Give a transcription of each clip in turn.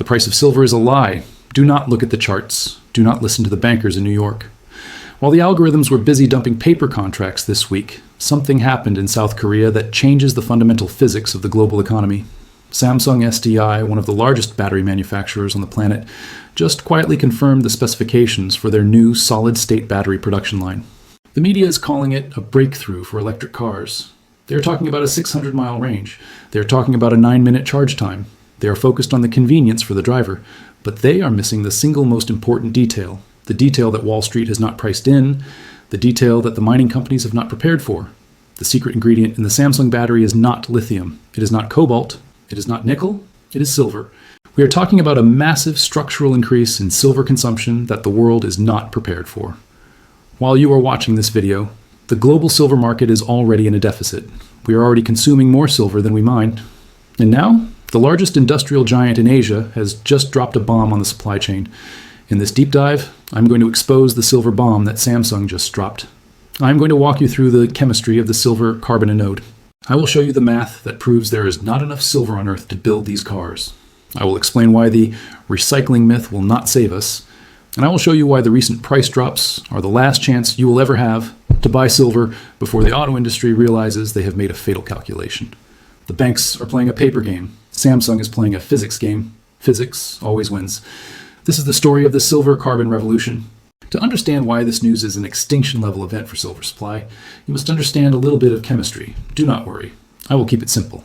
price of silver is a lie. Do not look at the charts. Do not listen to the bankers in New York. While the algorithms were busy dumping paper contracts this week, something happened in South Korea that changes the fundamental physics of the global economy. Samsung SDI, one of the largest battery manufacturers on the planet, just quietly confirmed the specifications for their new solid-state battery production line. The media is calling it a breakthrough for electric cars. They're talking about a 600-mile range. They're talking about a 9-minute charge time. They are focused on the convenience for the driver, but they are missing the single most important detail, the detail that Wall Street has not priced in, the detail that the mining companies have not prepared for. The secret ingredient in the Samsung battery is not lithium. It is not cobalt. It is not nickel. It is silver. We are talking about a massive structural increase in silver consumption that the world is not prepared for. While you are watching this video, the global silver market is already in a deficit. We are already consuming more silver than we mine. And now, the largest industrial giant in Asia has just dropped a bomb on the supply chain. In this deep dive, I'm going to expose the silver bomb that Samsung just dropped. I'm going to walk you through the chemistry of the silver carbon anode. I will show you the math that proves there is not enough silver on Earth to build these cars. I will explain why the recycling myth will not save us. And I will show you why the recent price drops are the last chance you will ever have to buy silver before the auto industry realizes they have made a fatal calculation. The banks are playing a paper game. Samsung is playing a physics game. Physics always wins. This is the story of the silver carbon revolution. To understand why this news is an extinction-level event for silver supply, you must understand a little bit of chemistry. Do not worry. I will keep it simple.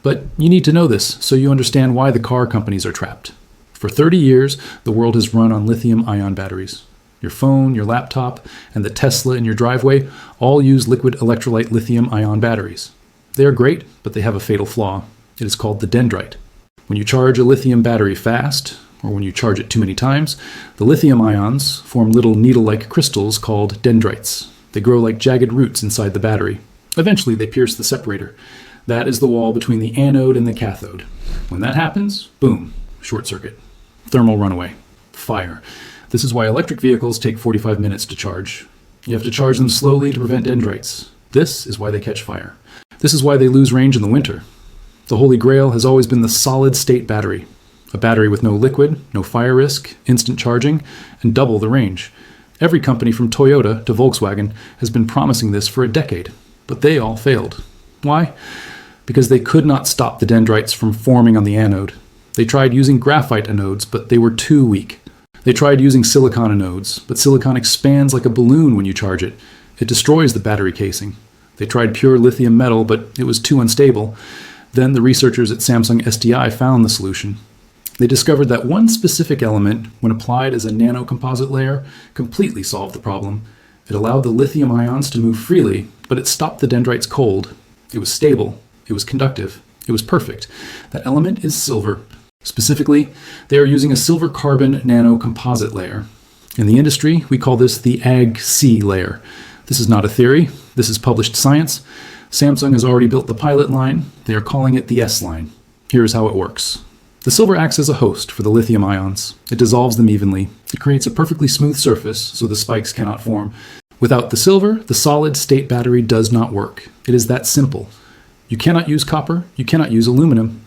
But you need to know this so you understand why the car companies are trapped. For 30 years, the world has run on lithium-ion batteries. Your phone, your laptop, and the Tesla in your driveway all use liquid electrolyte lithium-ion batteries. They are great, but they have a fatal flaw. It is called the dendrite. When you charge a lithium battery fast, or when you charge it too many times, the lithium ions form little needle-like crystals called dendrites. They grow like jagged roots inside the battery. Eventually, they pierce the separator. That is the wall between the anode and the cathode. When that happens, boom, short circuit, thermal runaway, fire. This is why electric vehicles take 45 minutes to charge. You have to charge them slowly to prevent dendrites. This is why they catch fire. This is why they lose range in the winter. The holy grail has always been the solid-state battery. A battery with no liquid, no fire risk, instant charging, and double the range. Every company from Toyota to Volkswagen has been promising this for a decade, but they all failed. Why? Because they could not stop the dendrites from forming on the anode. They tried using graphite anodes, but they were too weak. They tried using silicon anodes, but silicon expands like a balloon when you charge it. It destroys the battery casing. They tried pure lithium metal, but it was too unstable. Then the researchers at Samsung SDI found the solution. They discovered that one specific element, when applied as a nanocomposite layer, completely solved the problem. It allowed the lithium ions to move freely, but it stopped the dendrites cold. It was stable. It was conductive. It was perfect. That element is silver. Specifically, they are using a silver carbon nanocomposite layer. In the industry, we call this the Ag-C layer. This is not a theory. This is published science. Samsung has already built the pilot line. They are calling it the S-line. Here's how it works. The silver acts as a host for the lithium ions. It dissolves them evenly. It creates a perfectly smooth surface so the spikes cannot form. Without the silver, the solid-state battery does not work. It is that simple. You cannot use copper. You cannot use aluminum.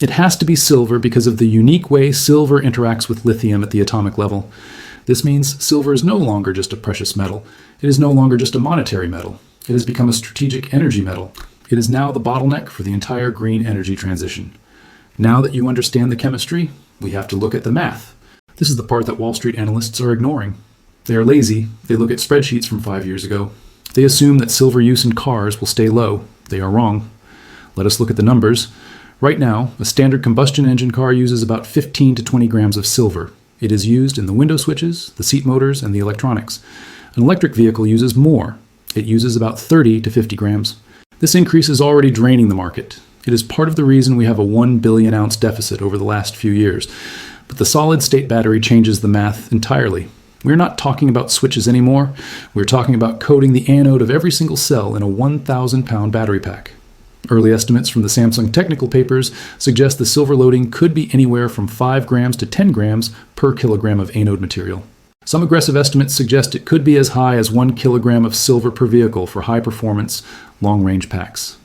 It has to be silver because of the unique way silver interacts with lithium at the atomic level. This means silver is no longer just a precious metal. It is no longer just a monetary metal. It has become a strategic energy metal. It is now the bottleneck for the entire green energy transition. Now that you understand the chemistry, we have to look at the math. This is the part that Wall Street analysts are ignoring. They are lazy. They look at spreadsheets from 5 years ago. They assume that silver use in cars will stay low. They are wrong. Let us look at the numbers. Right now, a standard combustion engine car uses about 15 to 20 grams of silver. It is used in the window switches, the seat motors, and the electronics. An electric vehicle uses more. It uses about 30 to 50 grams. This increase is already draining the market. It is part of the reason we have a 1 billion ounce deficit over the last few years. But the solid-state battery changes the math entirely. We're not talking about switches anymore. We're talking about coating the anode of every single cell in a 1,000-pound battery pack. Early estimates from the Samsung technical papers suggest the silver loading could be anywhere from 5 grams to 10 grams per kilogram of anode material. Some aggressive estimates suggest it could be as high as 1 kilogram of silver per vehicle for high-performance, long-range packs.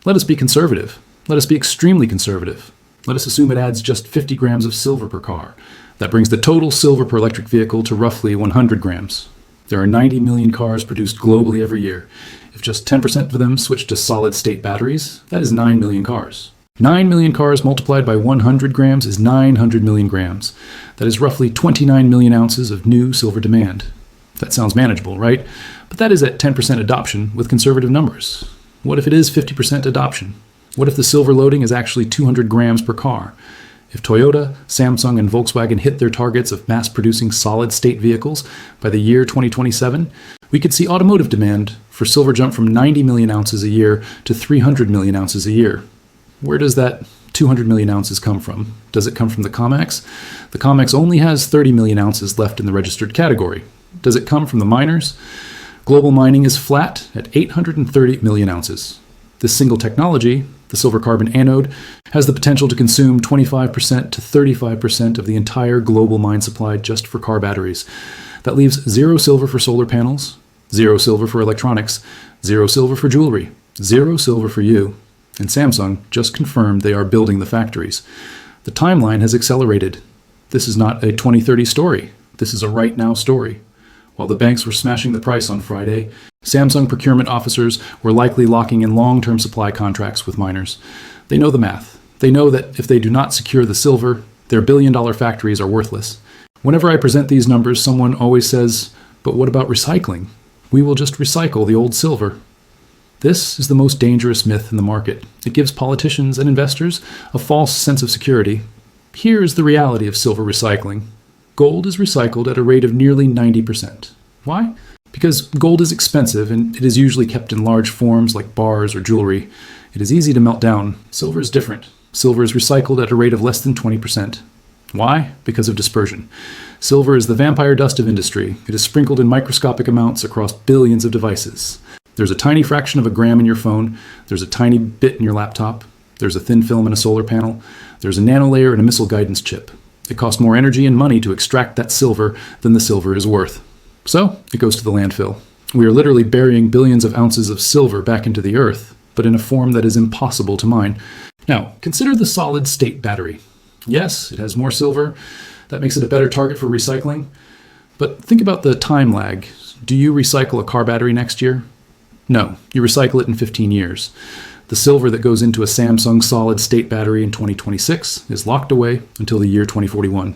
Let us be conservative. Let us be extremely conservative. Let us assume it adds just 50 grams of silver per car. That brings the total silver per electric vehicle to roughly 100 grams. There are 90 million cars produced globally every year. If just 10% of them switch to solid-state batteries, that is 9 million cars. 9 million cars multiplied by 100 grams is 900 million grams. That is roughly 29 million ounces of new silver demand. That sounds manageable, right? But that is at 10% adoption with conservative numbers. What if it is 50% adoption? What if the silver loading is actually 200 grams per car? If Toyota, Samsung, and Volkswagen hit their targets of mass-producing solid-state vehicles by the year 2027, we could see automotive demand for silver jump from 90 million ounces a year to 300 million ounces a year. Where does that 200 million ounces come from? Does it come from the COMEX? The COMEX only has 30 million ounces left in the registered category. Does it come from the miners? Global mining is flat at 830 million ounces. This single technology, the silver carbon anode, has the potential to consume 25% to 35% of the entire global mine supply just for car batteries. That leaves 0 silver for solar panels, 0 silver for electronics, 0 silver for jewelry, 0 silver for you. And Samsung just confirmed they are building the factories. The timeline has accelerated. This is not a 2030 story. This is a right now story. While the banks were smashing the price on Friday, Samsung procurement officers were likely locking in long-term supply contracts with miners. They know the math. They know that if they do not secure the silver, their billion-dollar factories are worthless. Whenever I present these numbers, someone always says, "But what about recycling? We will just recycle the old silver." This is the most dangerous myth in the market. It gives politicians and investors a false sense of security. Here is the reality of silver recycling. Gold is recycled at a rate of nearly 90%. Why? Because gold is expensive and it is usually kept in large forms like bars or jewelry. It is easy to melt down. Silver is different. Silver is recycled at a rate of less than 20%. Why? Because of dispersion. Silver is the vampire dust of industry. It is sprinkled in microscopic amounts across billions of devices. There's a tiny fraction of a gram in your phone. There's a tiny bit in your laptop. There's a thin film in a solar panel. There's a nanolayer in a missile guidance chip. It costs more energy and money to extract that silver than the silver is worth. So it goes to the landfill. We are literally burying billions of ounces of silver back into the earth, but in a form that is impossible to mine. Now, consider the solid-state battery. Yes, it has more silver. That makes it a better target for recycling. But think about the time lag. Do you recycle a car battery next year? No, you recycle it in 15 years. The silver that goes into a Samsung solid-state battery in 2026 is locked away until the year 2041.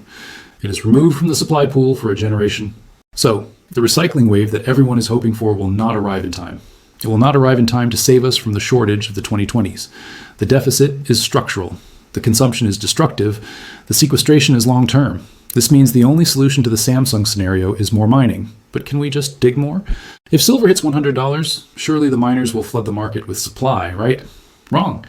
It is removed from the supply pool for a generation. So, the recycling wave that everyone is hoping for will not arrive in time. It will not arrive in time to save us from the shortage of the 2020s. The deficit is structural. The consumption is destructive. The sequestration is long-term. This means the only solution to the Samsung scenario is more mining. But can we just dig more? If silver hits $100, surely the miners will flood the market with supply, right? Wrong.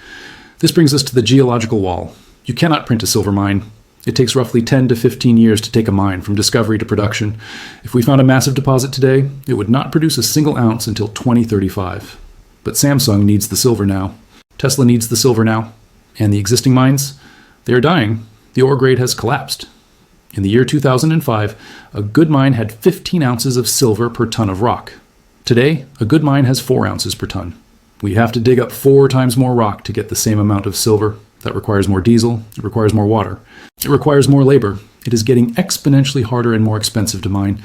This brings us to the geological wall. You cannot print a silver mine. It takes roughly 10 to 15 years to take a mine from discovery to production. If we found a massive deposit today, it would not produce a single ounce until 2035. But Samsung needs the silver now. Tesla needs the silver now. And the existing mines? They are dying. The ore grade has collapsed. In the year 2005, a good mine had 15 ounces of silver per ton of rock. Today, a good mine has 4 ounces per ton. We have to dig up 4 times more rock to get the same amount of silver. That requires more diesel. It requires more water. It requires more labor. It is getting exponentially harder and more expensive to mine.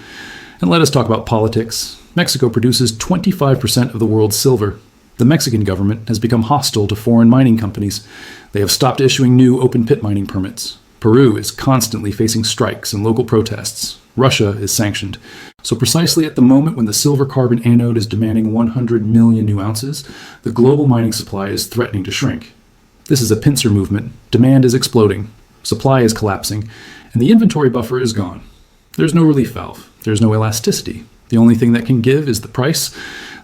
And let us talk about politics. Mexico produces 25% of the world's silver. The Mexican government has become hostile to foreign mining companies. They have stopped issuing new open-pit mining permits. Peru is constantly facing strikes and local protests. Russia is sanctioned. So precisely at the moment when the silver carbon anode is demanding 100 million new ounces, the global mining supply is threatening to shrink. This is a pincer movement. Demand is exploding. Supply is collapsing. And the inventory buffer is gone. There's no relief valve. There's no elasticity. The only thing that can give is the price.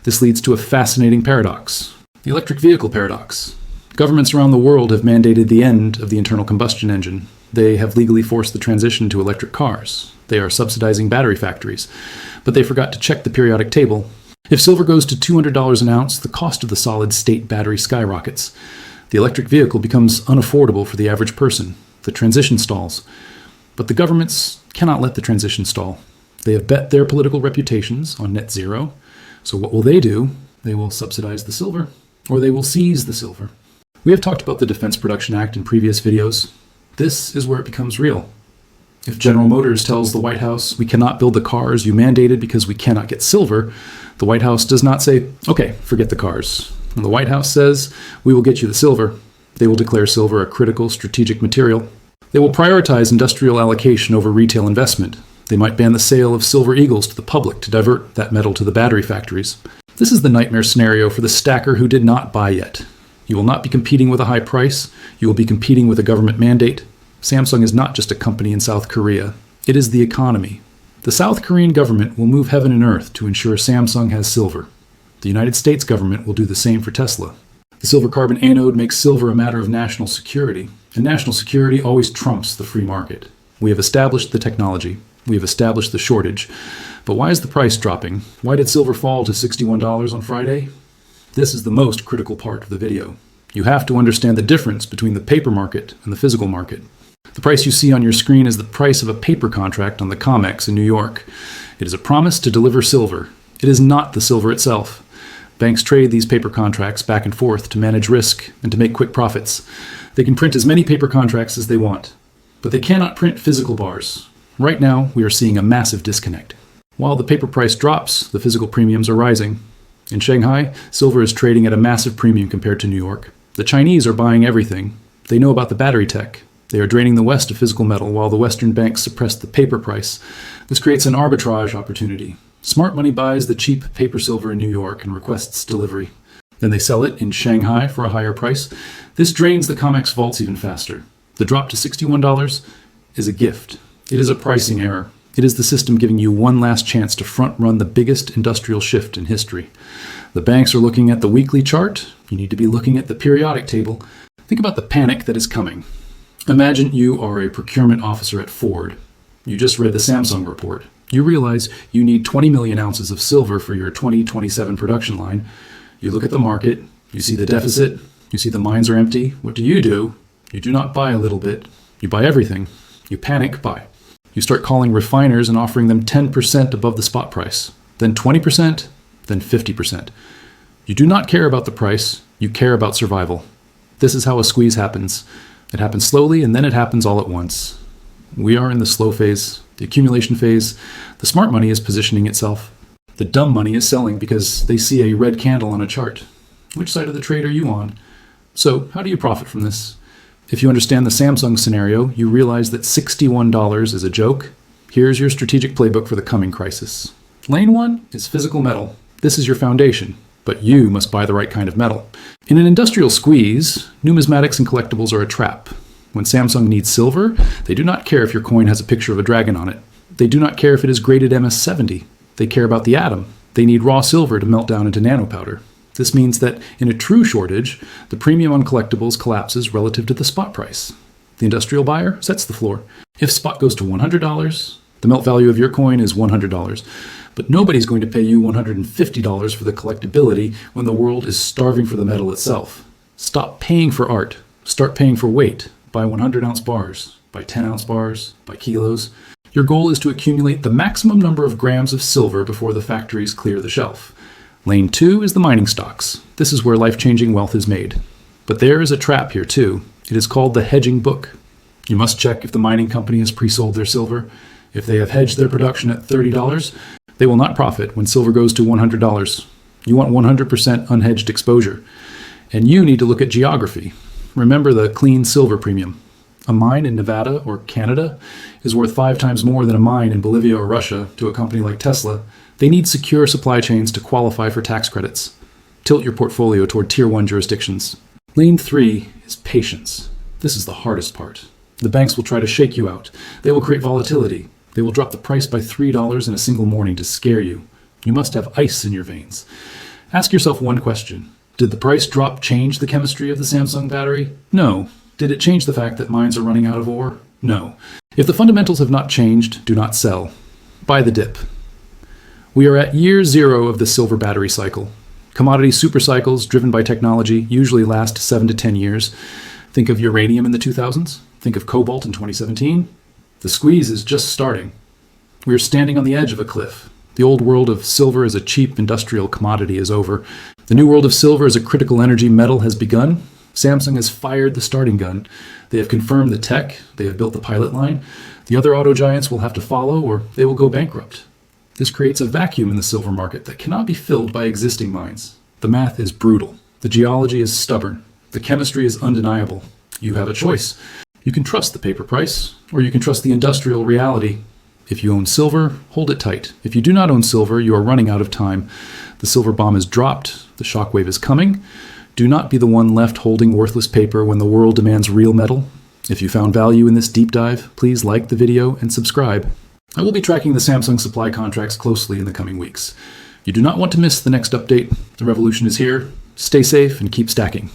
This leads to a fascinating paradox. The electric vehicle paradox. Governments around the world have mandated the end of the internal combustion engine. They have legally forced the transition to electric cars. They are subsidizing battery factories. But they forgot to check the periodic table. If silver goes to $200 an ounce, the cost of the solid-state battery skyrockets. The electric vehicle becomes unaffordable for the average person. The transition stalls. But the governments cannot let the transition stall. They have bet their political reputations on net zero. So what will they do? They will subsidize the silver, or they will seize the silver. We have talked about the Defense Production Act in previous videos. This is where it becomes real. If General Motors tells the White House, we cannot build the cars you mandated because we cannot get silver, the White House does not say, okay, forget the cars. When the White House says, we will get you the silver, they will declare silver a critical strategic material. They will prioritize industrial allocation over retail investment. They might ban the sale of silver eagles to the public to divert that metal to the battery factories. This is the nightmare scenario for the stacker who did not buy yet. You will not be competing with a high price. You will be competing with a government mandate. Samsung is not just a company in South Korea. It is the economy. The South Korean government will move heaven and earth to ensure Samsung has silver. The United States government will do the same for Tesla. The silver carbon anode makes silver a matter of national security, and national security always trumps the free market. We have established the technology. We have established the shortage. But why is the price dropping? Why did silver fall to $61 on Friday? This is the most critical part of the video. You have to understand the difference between the paper market and the physical market. The price you see on your screen is the price of a paper contract on the COMEX in New York. It is a promise to deliver silver. It is not the silver itself. Banks trade these paper contracts back and forth to manage risk and to make quick profits. They can print as many paper contracts as they want, but they cannot print physical bars. Right now, we are seeing a massive disconnect. While the paper price drops, the physical premiums are rising. In Shanghai, silver is trading at a massive premium compared to New York. The Chinese are buying everything. They know about the battery tech. They are draining the West of physical metal while the Western banks suppress the paper price. This creates an arbitrage opportunity. Smart money buys the cheap paper silver in New York and requests delivery. Then they sell it in Shanghai for a higher price. This drains the COMEX vaults even faster. The drop to $61 is a gift. It is a pricing error. It is the system giving you one last chance to front-run the biggest industrial shift in history. The banks are looking at the weekly chart. You need to be looking at the periodic table. Think about the panic that is coming. Imagine you are a procurement officer at Ford. You just read the Samsung report. You realize you need 20 million ounces of silver for your 2027 production line. You look at the market. You see the deficit. You see the mines are empty. What do? You do not buy a little bit. You buy everything. You panic buy. You start calling refiners and offering them 10% above the spot price, then 20%, then 50%. You do not care about the price, you care about survival. This is how a squeeze happens. It happens slowly and then it happens all at once. We are in the slow phase, the accumulation phase. The smart money is positioning itself. The dumb money is selling because they see a red candle on a chart. Which side of the trade are you on? So how do you profit from this? If you understand the Samsung scenario, you realize that $61 is a joke. Here's your strategic playbook for the coming crisis. Lane 1 is physical metal. This is your foundation, but you must buy the right kind of metal. In an industrial squeeze, numismatics and collectibles are a trap. When Samsung needs silver, they do not care if your coin has a picture of a dragon on it. They do not care if it is graded MS70. They care about the atom. They need raw silver to melt down into nanopowder. This means that in a true shortage, the premium on collectibles collapses relative to the spot price. The industrial buyer sets the floor. If spot goes to $100, the melt value of your coin is $100. But nobody's going to pay you $150 for the collectability when the world is starving for the metal itself. Stop paying for art. Start paying for weight. Buy 100-ounce bars. Buy 10-ounce bars. Buy kilos. Your goal is to accumulate the maximum number of grams of silver before the factories clear the shelf. Lane 2 is the mining stocks. This is where life-changing wealth is made. But there is a trap here too. It is called the hedging book. You must check if the mining company has pre-sold their silver. If they have hedged their production at $30, they will not profit when silver goes to $100. You want 100% unhedged exposure. And you need to look at geography. Remember the clean silver premium. A mine in Nevada or Canada is worth 5 times more than a mine in Bolivia or Russia to a company like Tesla. They need secure supply chains to qualify for tax credits. Tilt your portfolio toward Tier 1 jurisdictions. Lane 3 is patience. This is the hardest part. The banks will try to shake you out. They will create volatility. They will drop the price by $3 in a single morning to scare you. You must have ice in your veins. Ask yourself one question. Did the price drop change the chemistry of the Samsung battery? No. Did it change the fact that mines are running out of ore? No. If the fundamentals have not changed, do not sell. Buy the dip. We are at year 0 of the silver battery cycle. Commodity supercycles driven by technology usually last 7 to 10 years. Think of uranium in the 2000s. Think of cobalt in 2017. The squeeze is just starting. We are standing on the edge of a cliff. The old world of silver as a cheap industrial commodity is over. The new world of silver as a critical energy metal has begun. Samsung has fired the starting gun. They have confirmed the tech. They have built the pilot line. The other auto giants will have to follow, or they will go bankrupt. This creates a vacuum in the silver market that cannot be filled by existing mines. The math is brutal. The geology is stubborn. The chemistry is undeniable. You have a choice. You can trust the paper price, or you can trust the industrial reality. If you own silver, hold it tight. If you do not own silver, you are running out of time. The silver bomb is dropped. The shockwave is coming. Do not be the one left holding worthless paper when the world demands real metal. If you found value in this deep dive, please like the video and subscribe. I will be tracking the Samsung supply contracts closely in the coming weeks. You do not want to miss the next update. The revolution is here. Stay safe and keep stacking.